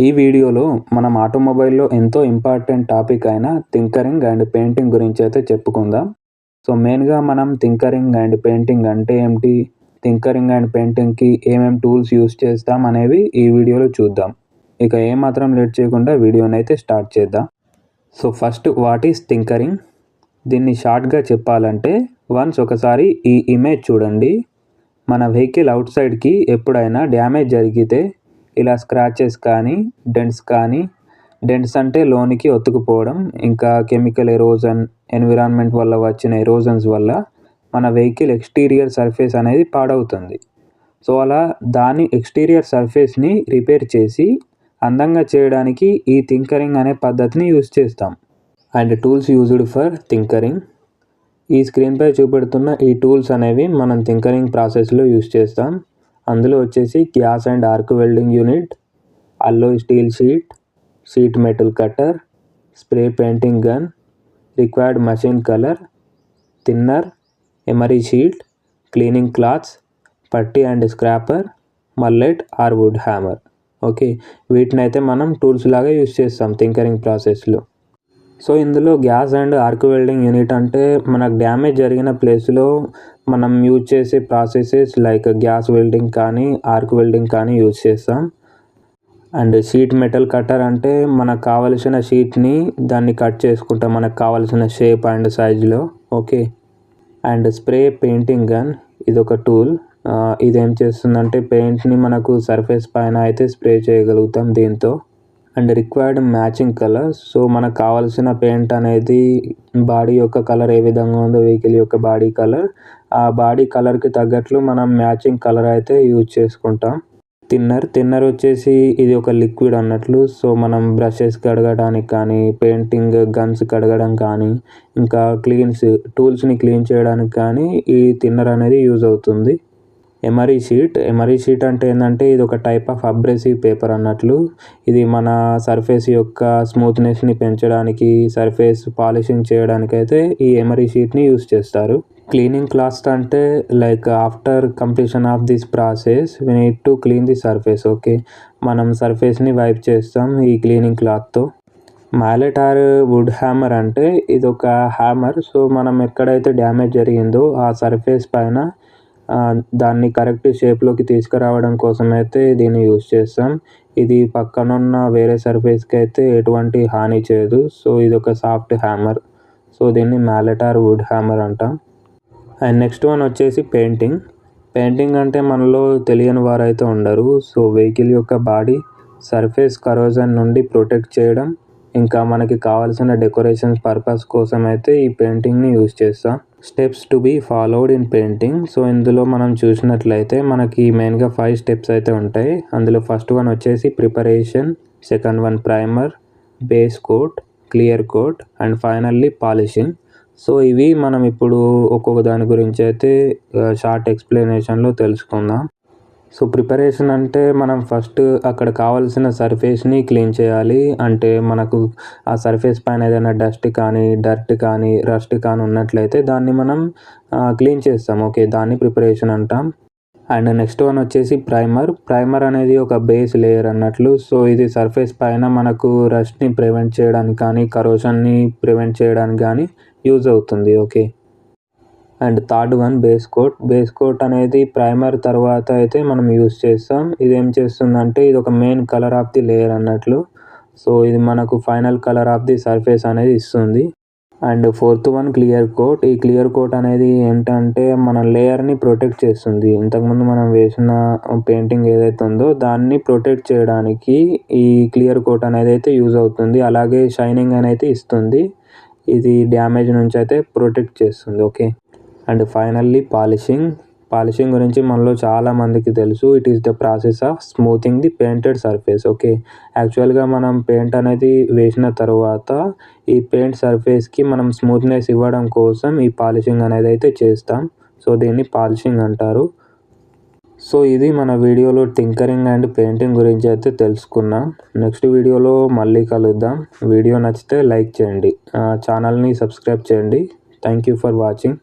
ఈ వీడియోలో మనం ఆటోమొబైల్‌లో ఎంతో ఇంపార్టెంట్ టాపిక్ అయిన టింకరింగ్ అండ్ పెయింటింగ్ గురించి అయితే చెప్పుకుందాం. సో, మెయిన్‌గా మనం టింకరింగ్ అండ్ పెయింటింగ్ అంటే ఏమిటి? టింకరింగ్ అండ్ పెయింటింగ్‌కి ఏమేం టూల్స్ యూజ్ చేస్తాం అనేవి ఈ వీడియోలో చూద్దాం. ఇక ఏమాత్రం లేట్ చేయకుండా వీడియోనైతే స్టార్ట్ చేద్దాం. So, first what is tinkering? దీన్ని షార్ట్‌గా చెప్పాలంటే ఒకసారి ఈ ఇమేజ్ చూడండి. మన వెహికల్ అవుట్ సైడ్‌కి ఎప్పుడైనా డ్యామేజ్ జరిగితే ఇలా స్క్రాచెస్ కానీ, డెంట్స్ అంటే లోనికి ఒత్తుకుపోవడం, ఇంకా కెమికల్ ఎరోజన్, ఎన్విరాన్మెంట్ వల్ల వచ్చిన ఎరోజన్స్ వల్ల మన వెహికల్ ఎక్స్టీరియర్ సర్ఫేస్ అనేది పాడవుతుంది. సో, అలా దాని ఎక్స్టీరియర్ సర్ఫేస్ని రిపేర్ చేసి అందంగా చేయడానికి ఈ టింకరింగ్ అనే పద్ధతిని యూజ్ చేస్తాం. And tools used for tinkering. ఈ స్క్రీన్పై చూపెడుతున్న ఈ టూల్స్ అనేవి మనం టింకరింగ్ ప్రాసెస్లో యూజ్ చేస్తాం. అందులో వచ్చేసి gas and arc welding unit, alloy steel sheet metal cutter, spray painting gun, required machine colour, thinner, emery sheet, cleaning cloths, putty and scraper, mallet or wood hammer. Okay, వీటినైతే మనం tools లాగా use చేస్తాం tinkering ప్రాసెస్లో. So, ఇందులో gas and arc welding unit అంటే మనకు damage జరిగిన ప్లేస్లో మనం యూజ్ చేసే ప్రాసెసెస్ లైక్ గ్యాస్ వెల్డింగ్ కానీ, ఆర్క్ వెల్డింగ్ కానీ యూజ్ చేస్తాం. అండ్ షీట్ మెటల్ కటర్ అంటే మనకు కావలసిన షీట్ని దాన్ని కట్ చేసుకుంటాం మనకు కావాల్సిన షేప్ అండ్ సైజులో. Okay, and spray painting gun ఇదొక టూల్. ఇదేం చేస్తుందంటే పెయింట్ని మనకు సర్ఫేస్ పైన అయితే స్ప్రే చేయగలుగుతాం దీంతో. And required matching colour. So, మనకు కావాల్సిన పెయింట్ అనేది బాడీ యొక్క కలర్ ఏ విధంగా ఉందో వెహికల్ యొక్క బాడీ కలర్, ఆ బాడీ కలర్కి తగ్గట్లు మనం మ్యాచింగ్ కలర్ అయితే యూజ్ చేసుకుంటాం. థిన్నర్ వచ్చేసి ఇది ఒక లిక్విడ్ అన్నట్లు. సో, మనం బ్రషెస్ కడగడానికి కానీ, పెయింటింగ్ గన్స్ కడగడం కానీ, ఇంకా టూల్స్ని క్లీన్ చేయడానికి కానీ ఈ థిన్నర్ అనేది యూజ్ అవుతుంది. ఎమరీ షీట్ అంటే ఏంటంటే ఇది ఒక టైప్ ఆఫ్ అబ్రెసివ్ పేపర్ అన్నట్లు. ఇది మన సర్ఫేస్ యొక్క స్మూత్నెస్ని పెంచడానికి, సర్ఫేస్ పాలిషింగ్ చేయడానికి అయితే ఈ ఎమరీ షీట్ని యూజ్ చేస్తారు. క్లీనింగ్ క్లాత్స్ అంటే like after completion of this process we need to clean the surface. Okay, మనం సర్ఫేస్ని వైప్ చేస్తాం ఈ క్లీనింగ్ క్లాత్తో. మ్యాలెట్ ఆర్ వుడ్ హ్యామర్ అంటే ఇది ఒక హ్యామర్. సో, మనం ఎక్కడైతే డ్యామేజ్ జరిగిందో ఆ సర్ఫేస్ పైన దాన్ని కరెక్ట్ షేప్లోకి తీసుకురావడం కోసం అయితే దీన్ని యూజ్ చేస్తాం. ఇది పక్కనున్న వేరే సర్ఫేస్కి అయితే ఎటువంటి హాని చేయదు. సో, ఇది ఒక సాఫ్ట్ హ్యామర్. సో, దీన్ని మ్యాలెట్ ఆర్ వుడ్ హ్యామర్ అంటాం. అండ్ నెక్స్ట్ వన్ వచ్చేసి పెయింటింగ్ అంటే మనలో తెలియని వారైతే ఉండరు. సో, వెహికల్ యొక్క బాడీ సర్ఫేస్ కరోజన్ నుండి ప్రొటెక్ట్ చేయడం, ఇంకా మనకి కావాల్సిన డెకరేషన్ పర్పస్ కోసం అయితే ఈ పెయింటింగ్ని యూజ్ చేస్తాం. Steps to be followed in painting. So, ఇందులో మనం చూసినట్లయితే మనకి మెయిన్గా 5 స్టెప్స్ అయితే ఉంటాయి. అందులో ఫస్ట్ వన్ వచ్చేసి preparation, second one primer, base coat, clear coat and finally polishing. So, ఇవి మనం ఇప్పుడు ఒక్కొక్క దాని గురించి అయితే షార్ట్ ఎక్స్ప్లెనేషన్లో తెలుసుకుందాం. సో, ప్రిపరేషన్ అంటే మనం ఫస్ట్ అక్కడ కావాల్సిన సర్ఫేస్ని క్లీన్ చేయాలి. అంటే మనకు ఆ సర్ఫేస్ పైన ఏదైనా డస్ట్ కానీ, డర్ట్ కానీ, రస్ట్ కానీ ఉన్నట్లయితే దాన్ని మనం క్లీన్ చేస్తాం. ఓకే, దాన్ని ప్రిపరేషన్ అంటాం. అండ్ నెక్స్ట్ వన్ వచ్చేసి ప్రైమర్ అనేది ఒక బేస్ లేయర్ అన్నట్లు. సో, ఇది సర్ఫేస్ పైన మనకు రస్ట్ని ప్రివెంట్ చేయడానికి కానీ, కరోషన్ని ప్రివెంట్ చేయడానికి కానీ యూజ్ అవుతుంది. Okay, and third one base coat అనేది ప్రైమర్ తర్వాత అయితే మనం యూజ్ చేస్తాం. ఇది ఏం చేస్తుందంటే ఇది ఒక main colour of the layer అన్నట్లు. సో, ఇది మనకు final colour of the surface అనేది ఇస్తుంది. And fourth one clear coat అనేది ఏంటంటే మన లేయర్ని ప్రొటెక్ట్ చేస్తుంది. ఇంతకుముందు మనం వేసిన పెయింటింగ్ ఏదైతే ఉందో దాన్ని ప్రొటెక్ట్ చేయడానికి ఈ క్లియర్ కోట్ అనేది అయితే యూజ్ అవుతుంది. అలాగే షైనింగ్ అనేది ఇస్తుంది. ఇది డ్యామేజ్ నుంచి అయితే ప్రొటెక్ట్ చేస్తుంది. ఓకే, అండ్ ఫైనల్లీ పాలిషింగ్ గురించి మనలో చాలామందికి తెలుసు. It is the process of smoothing the painted surface. Okay, యాక్చువల్గా మనం పెయింట్ అనేది వేసిన తర్వాత ఈ పెయింట్ సర్ఫేస్కి మనం స్మూత్నెస్ ఇవ్వడం కోసం ఈ పాలిషింగ్ అనేది అయితే చేస్తాం. సో, దీన్ని పాలిషింగ్ అంటారు. సో, ఇది మన వీడియోలో టింకరింగ్ అండ్ పెయింటింగ్ గురించి అయితే తెలుసుకున్నాం. నెక్స్ట్ వీడియోలో మళ్ళీ కలుద్దాం. వీడియో నచ్చితే లైక్ చేయండి, ఛానల్ని సబ్స్క్రైబ్ చేయండి. Thank you for watching.